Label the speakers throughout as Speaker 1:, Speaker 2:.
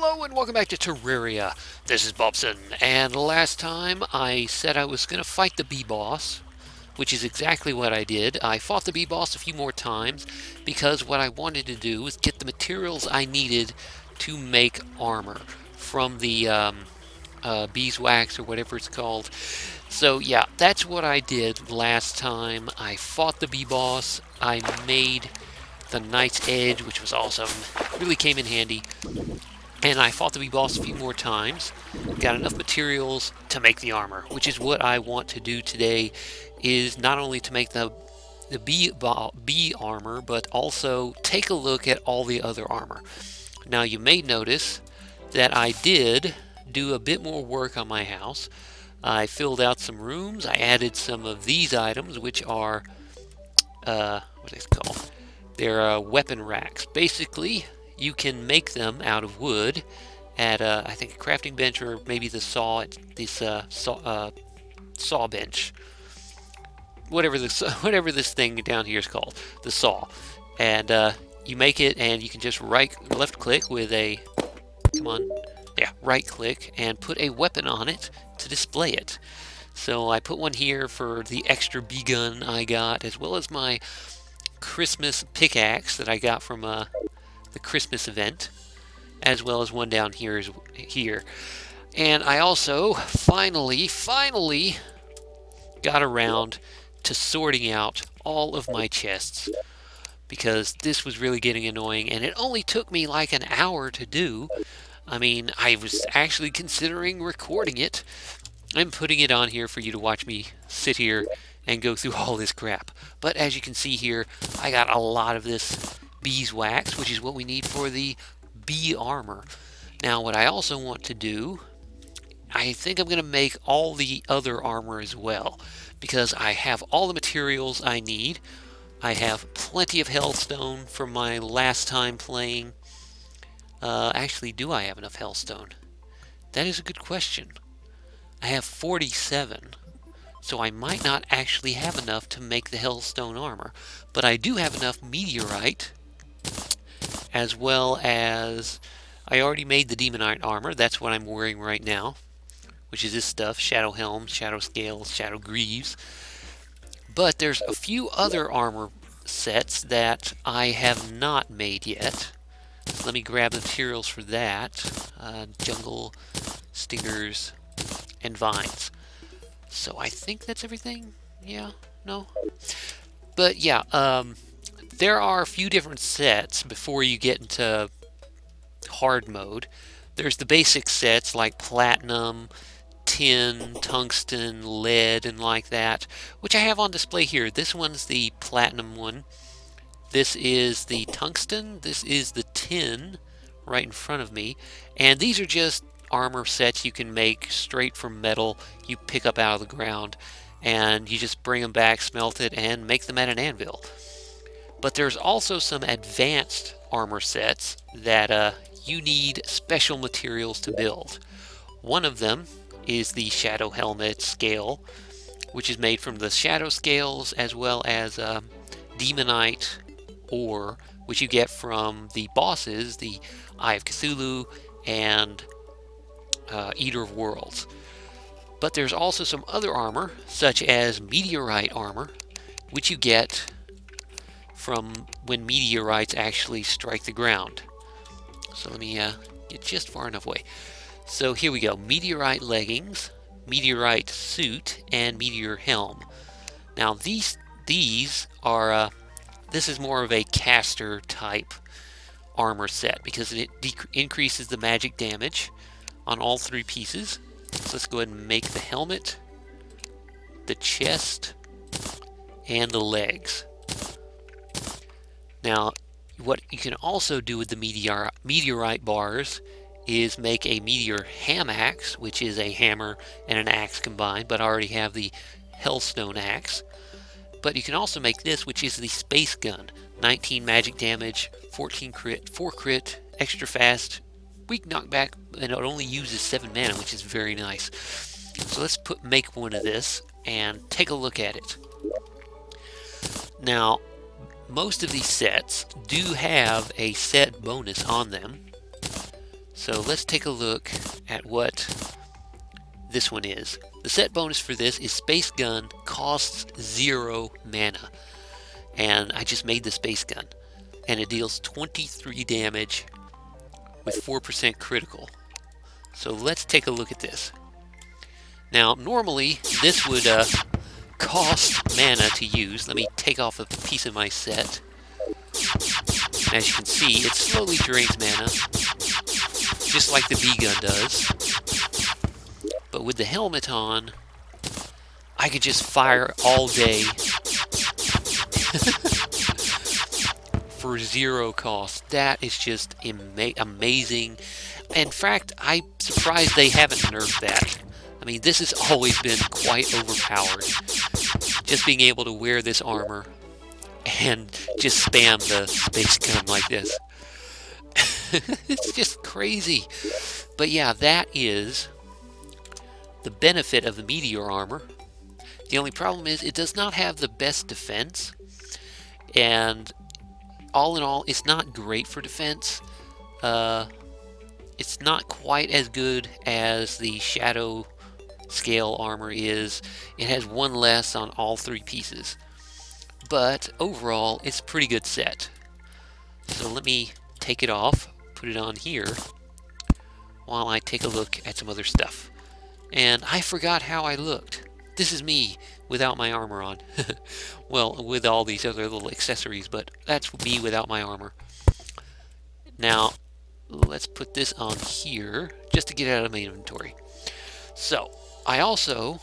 Speaker 1: Hello and welcome back to Terraria. This is Bobson, and last time I said I was going to fight the bee boss, which is exactly what I did. I fought the bee boss a few more times because what I wanted to do was get the materials I needed to make armor from the beeswax or whatever it's called. So yeah, that's what I did last time. I fought the bee boss. I made the Knight's Edge, which was awesome. Really came in handy. And I fought the bee boss a few more times, got enough materials to make the armor, which is what I want to do today, is not only to make the bee armor, but also take a look at all the other armor. Now you may notice that I did do a bit more work on my house. I filled out some rooms, I added some of these items, which are, what is it called? They're weapon racks. Basically, you can make them out of wood at I think a crafting bench or maybe the saw, saw bench, whatever this thing down here is called, the saw. And you make it, and you can just left click with a right click and put a weapon on it to display it. So I put one here for the extra bee gun I got, as well as my Christmas pickaxe that I got from the Christmas event, as well as one down here. And I also finally got around to sorting out all of my chests, because this was really getting annoying, and it only took me like an hour to do. I mean, I was actually considering recording it and putting it on here for you to watch me sit here and go through all this crap. But as you can see here, I got a lot of this beeswax, which is what we need for the bee armor. Now, what I also want to do, I think I'm going to make all the other armor as well, because I have all the materials I need. I have plenty of hellstone from my last time playing. Actually, do I have enough hellstone? That is a good question. I have 47. So I might not actually have enough to make the hellstone armor, but I do have enough meteorite, as well as I already made the demonite armor. That's what I'm wearing right now, which is this stuff: shadow helm, shadow scales, shadow greaves. But there's a few other armor sets that I have not made yet. So let me grab the materials for that. Jungle, stingers, and vines. So I think that's everything. Yeah, no. But yeah, there are a few different sets before you get into hard mode. There's the basic sets like platinum, tin, tungsten, lead, and like that, which I have on display here. This one's the platinum one. This is the tungsten. This is the tin right in front of me. And these are just armor sets you can make straight from metal you pick up out of the ground, and you just bring them back, smelt it, and make them at an anvil. But there's also some advanced armor sets that you need special materials to build. One of them is the shadow helmet scale, which is made from the shadow scales, as well as demonite ore, which you get from the bosses, the Eye of Cthulhu and Eater of Worlds. But there's also some other armor, such as meteorite armor, which you get from when meteorites actually strike the ground. So let me get just far enough away. So here we go: meteorite leggings, meteorite suit, and meteor helm. Now these are this is more of a caster type armor set, because it increases the magic damage on all three pieces. So let's go ahead and make the helmet, the chest, and the legs. Now, what you can also do with the meteorite bars is make a meteor ham axe, which is a hammer and an axe combined, but I already have the hellstone axe. But you can also make this, which is the space gun. 19 magic damage, 14 crit, 4 crit, extra fast, weak knockback, and it only uses 7 mana, which is very nice. So let's make one of this and take a look at it. Now, most of these sets do have a set bonus on them. So let's take a look at what this one is. The set bonus for this is Space Gun costs 0 mana. And I just made the Space Gun. And it deals 23 damage with 4% critical. So let's take a look at this. Now, normally this would cost mana to use. Let me take off a piece of my set. As you can see, it slowly drains mana, just like the B-gun does. But with the helmet on, I could just fire all day for 0 cost. That is just amazing. In fact, I'm surprised they haven't nerfed that. I mean, this has always been quite overpowered. Just being able to wear this armor and just spam the space gun like this. It's just crazy. But yeah, that is the benefit of the meteor armor. The only problem is it does not have the best defense. And all in all, it's not great for defense. It's not quite as good as the shadow scale armor is. It has 1 less on all 3 pieces. But overall, it's a pretty good set. So let me take it off, put it on here, while I take a look at some other stuff. And I forgot how I looked. This is me without my armor on. Well, with all these other little accessories, but that's me without my armor. Now, let's put this on here, just to get it out of my inventory. So, I also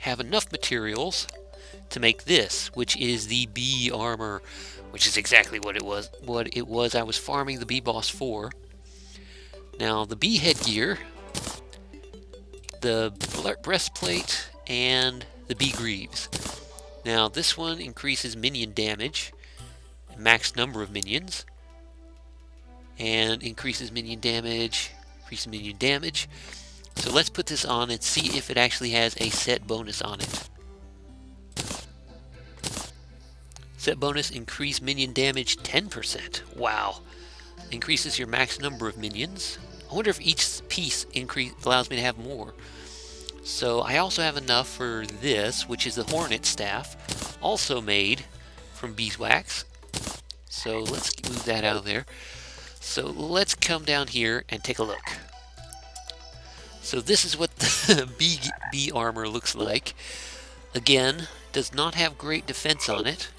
Speaker 1: have enough materials to make this, which is the bee armor, which is exactly what it was. I was farming the bee boss for. Now, the bee headgear, the breastplate, and the bee greaves. Now, this one increases minion damage, max number of minions, and increases minion damage, So let's put this on and see if it actually has a set bonus on it. Set bonus, increase minion damage 10%. Wow. Increases your max number of minions. I wonder if each piece allows me to have more. So I also have enough for this, which is the hornet staff, also made from beeswax. So let's move that out of there. So let's come down here and take a look. So this is what the bee armor looks like. Again, does not have great defense on it.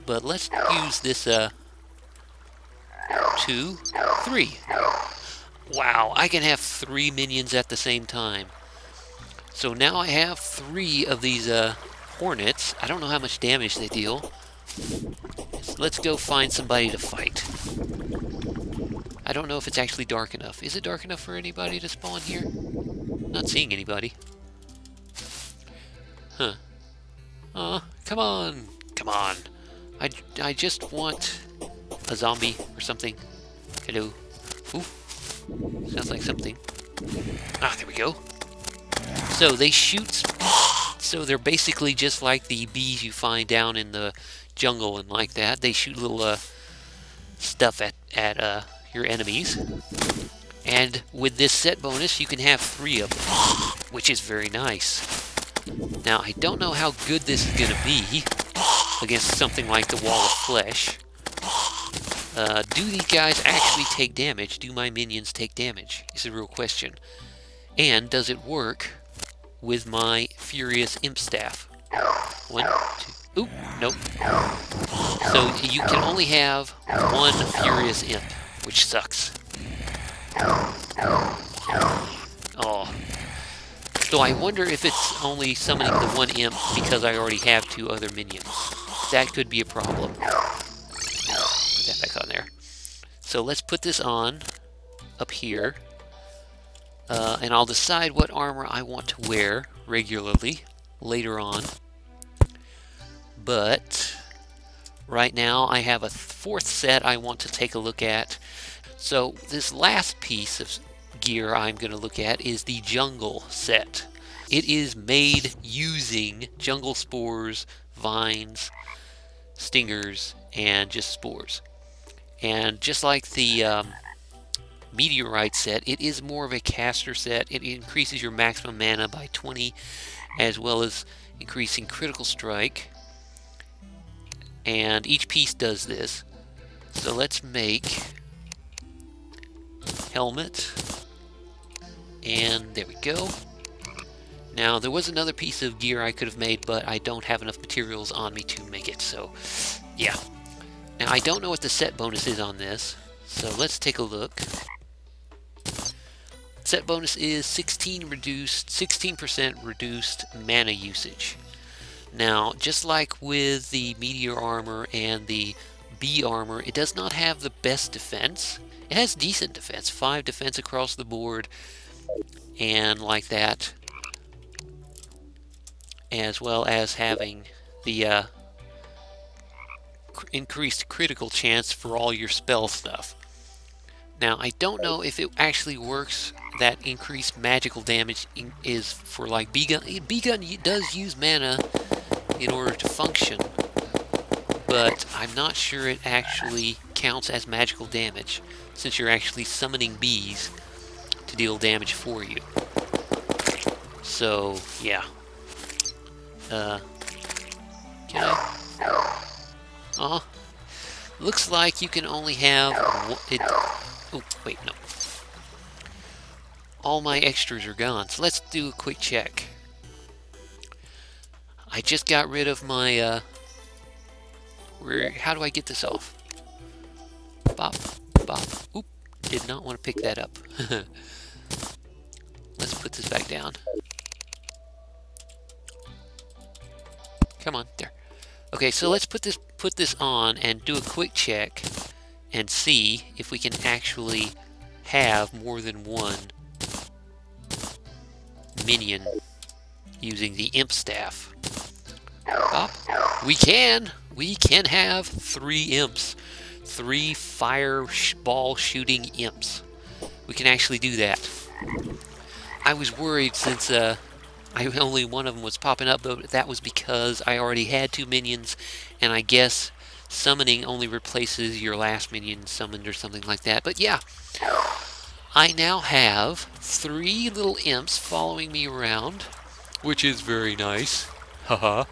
Speaker 1: But let's use this 2, 3. Wow, I can have 3 minions at the same time. So now I have 3 of these hornets. I don't know how much damage they deal. So let's go find somebody to fight. I don't know if it's actually dark enough. Is it dark enough for anybody to spawn here? Not seeing anybody. Huh. Come on. Come on. I just want a zombie or something. Hello. Ooh. Sounds like something. Ah, there we go. So they shoot. So they're basically just like the bees you find down in the jungle and like that. They shoot little stuff at your enemies. And with this set bonus, you can have 3 of them, which is very nice. Now, I don't know how good this is going to be against something like the wall of flesh. Do these guys actually take damage? Do my minions take damage? Is a real question. And does it work with my Furious Imp Staff? 1, 2... Oop, nope. So you can only have 1 Furious Imp, which sucks. Oh. So I wonder if it's only summoning the 1 imp because I already have 2 other minions. That could be a problem. Put that back on there. So let's put this on up here. And I'll decide what armor I want to wear regularly later on. But right now I have a 4th set I want to take a look at. So this last piece of gear I'm going to look at is the jungle set. It is made using jungle spores, vines, stingers, and just spores. And just like the meteorite set. It is more of a caster set. It increases your maximum mana by 20, as well as increasing critical strike. And each piece does this. So let's make helmet. And there we go. Now, there was another piece of gear I could have made, but I don't have enough materials on me to make it, so yeah. Now, I don't know what the set bonus is on this, so let's take a look. Set bonus is 16% reduced mana usage. Now, just like with the meteor armor and the bee armor, it does not have the best defense. It has decent defense, 5 defense across the board, and like that, as well as having the increased critical chance for all your spell stuff. Now, I don't know if it actually works. That increased magical damage is for like B-gun. B-gun does use mana in order to function, but I'm not sure it actually counts as magical damage, since you're actually summoning bees to deal damage for you. So, yeah. Can I? Looks like you can only have oh, wait, no. All my extras are gone, so let's do a quick check. I just got rid of my, how do I get this off? Bop, bop. Oop, did not want to pick that up. Let's put this back down. Come on, there. Okay, so let's put this on and do a quick check and see if we can actually have more than one minion using the imp staff. Bop. We can have 3 imps. 3 fireball shooting imps. We can actually do that. I was worried since only one of them was popping up, but that was because I already had 2 minions, and I guess summoning only replaces your last minion summoned or something like that. But yeah, I now have 3 little imps following me around, which is very nice. Haha.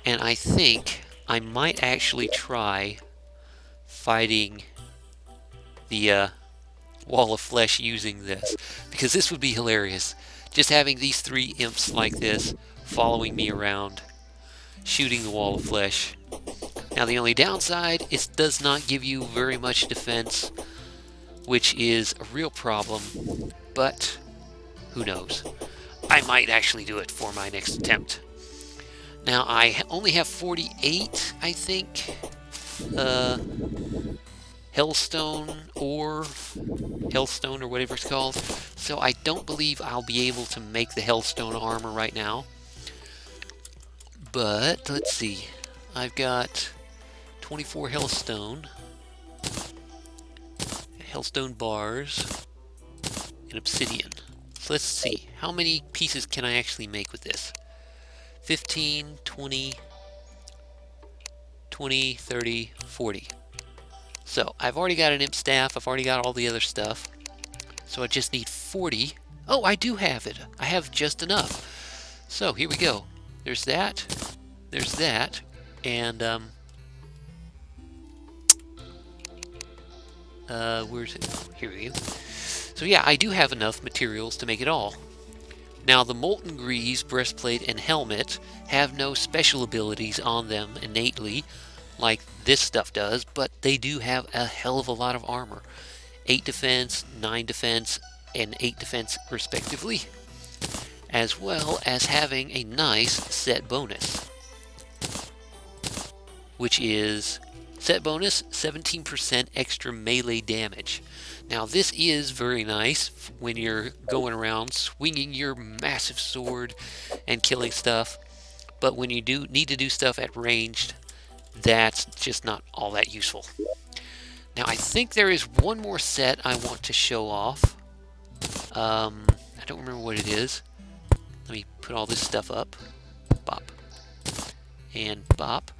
Speaker 1: And I think I might actually try fighting the wall of flesh using this, because this would be hilarious. Just having these 3 imps like this following me around, shooting the wall of flesh. Now, the only downside, it does not give you very much defense, which is a real problem, but who knows. I might actually do it for my next attempt. Now, I only have 48, I think, Hellstone or whatever it's called. So I don't believe I'll be able to make the Hellstone armor right now. But let's see. I've got 24 Hellstone bars, and obsidian. So let's see. How many pieces can I actually make with this? 15, 20, 30, 40. So, I've already got an imp staff, I've already got all the other stuff. So I just need 40. Oh, I do have it. I have just enough. So, here we go. There's that, and, where's it? Here we go. So yeah, I do have enough materials to make it all. Now, the Molten Grease breastplate and helmet have no special abilities on them innately, like this stuff does, but they do have a hell of a lot of armor. 8 defense, 9 defense, and 8 defense respectively, as well as having a nice set bonus, which is set bonus 17% extra melee damage. Now, this is very nice when you're going around swinging your massive sword and killing stuff, but when you do need to do stuff at ranged, that's just not all that useful. Now, I think there is one more set I want to show off. I don't remember what it is. Let me put all this stuff up. Bop. And bop.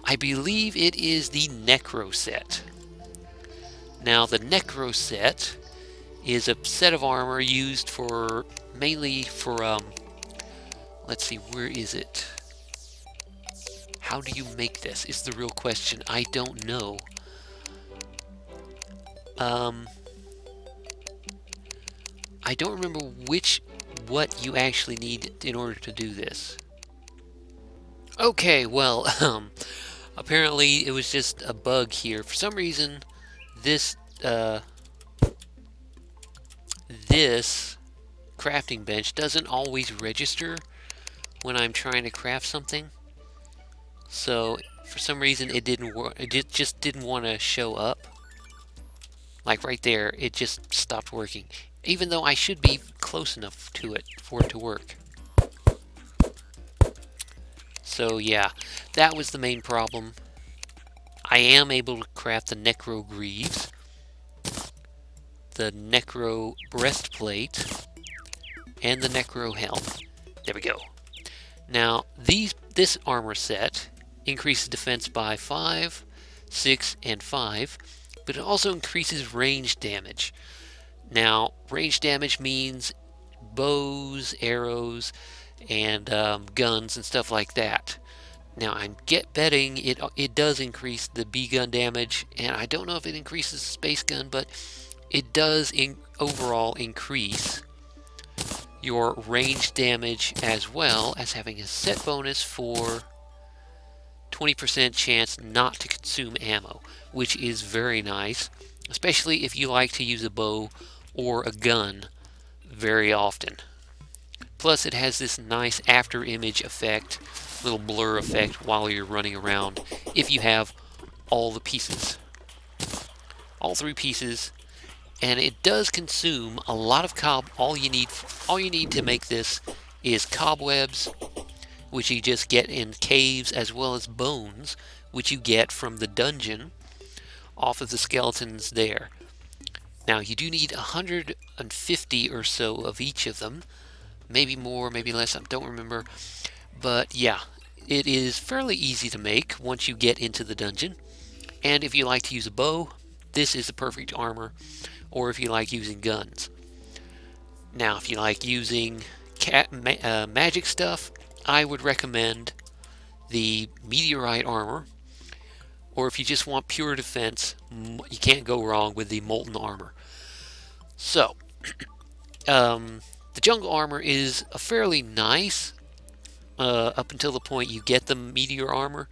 Speaker 1: I believe it is the Necro set. Now, the Necro set is a set of armor used for mainly for let's see, where is it? How do you make this is the real question. I don't know. I don't remember what you actually need in order to do this. Okay, well, apparently it was just a bug here. For some reason, this this crafting bench doesn't always register when I'm trying to craft something. So for some reason it didn't work. It just didn't want to show up. Like right there, it just stopped working. Even though I should be close enough to it for it to work. So yeah, that was the main problem. I am able to craft the necro greaves, the necro breastplate, and the necro helm. There we go. Now this armor set increases defense by 5, 6, and 5, but it also increases range damage. Now, range damage means bows, arrows, and guns and stuff like that. Now, I'm betting it does increase the bee gun damage, and I don't know if it increases the space gun, but it does overall increase your range damage as well as having a set bonus for 20% chance not to consume ammo, which is very nice, especially if you like to use a bow or a gun very often. Plus it has this nice after image effect, little blur effect while you're running around if you have all the pieces. All 3 pieces, and it does consume a lot of all you need to make this is cobwebs, which you just get in caves, as well as bones, which you get from the dungeon off of the skeletons there. Now you do need 150 or so of each of them, maybe more, maybe less, I don't remember, but yeah, it is fairly easy to make once you get into the dungeon. And if you like to use a bow, this is the perfect armor, or if you like using guns. Now if you like using magic stuff, I would recommend the meteorite armor, or if you just want pure defense, you can't go wrong with the molten armor. So, the jungle armor is a fairly nice up until the point you get the meteor armor,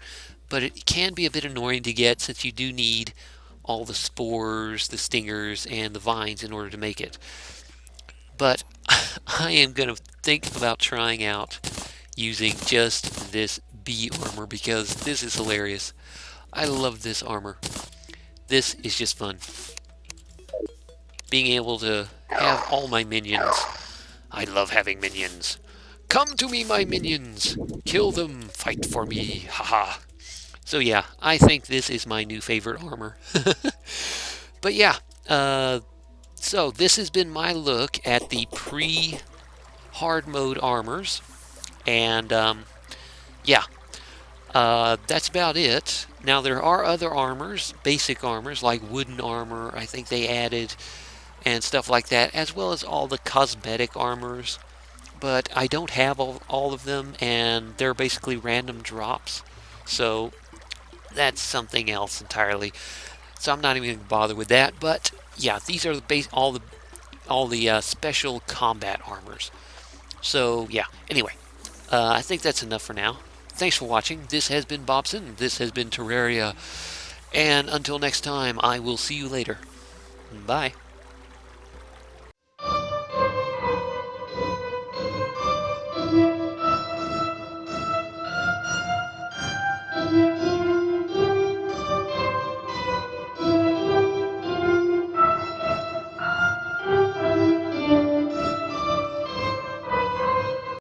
Speaker 1: but it can be a bit annoying to get since you do need all the spores, the stingers, and the vines in order to make it. But I am going to think about trying out using just this bee armor because this is hilarious. I love this armor. This is just fun. Being able to have all my minions. I love having minions. Come to me, my minions. Kill them. Fight for me. Haha. So yeah, I think this is my new favorite armor. But yeah, so this has been my look at the pre-hard mode armors. And yeah, that's about it. Now there are other armors, basic armors like wooden armor, I think they added, and stuff like that, as well as all the cosmetic armors. But I don't have all of them, and they're basically random drops. So that's something else entirely. So I'm not even going to bother with that. But yeah, these are all the special combat armors. So yeah. Anyway, I think that's enough for now. Thanks for watching. This has been Bobson. This has been Terraria. And until next time, I will see you later. Bye.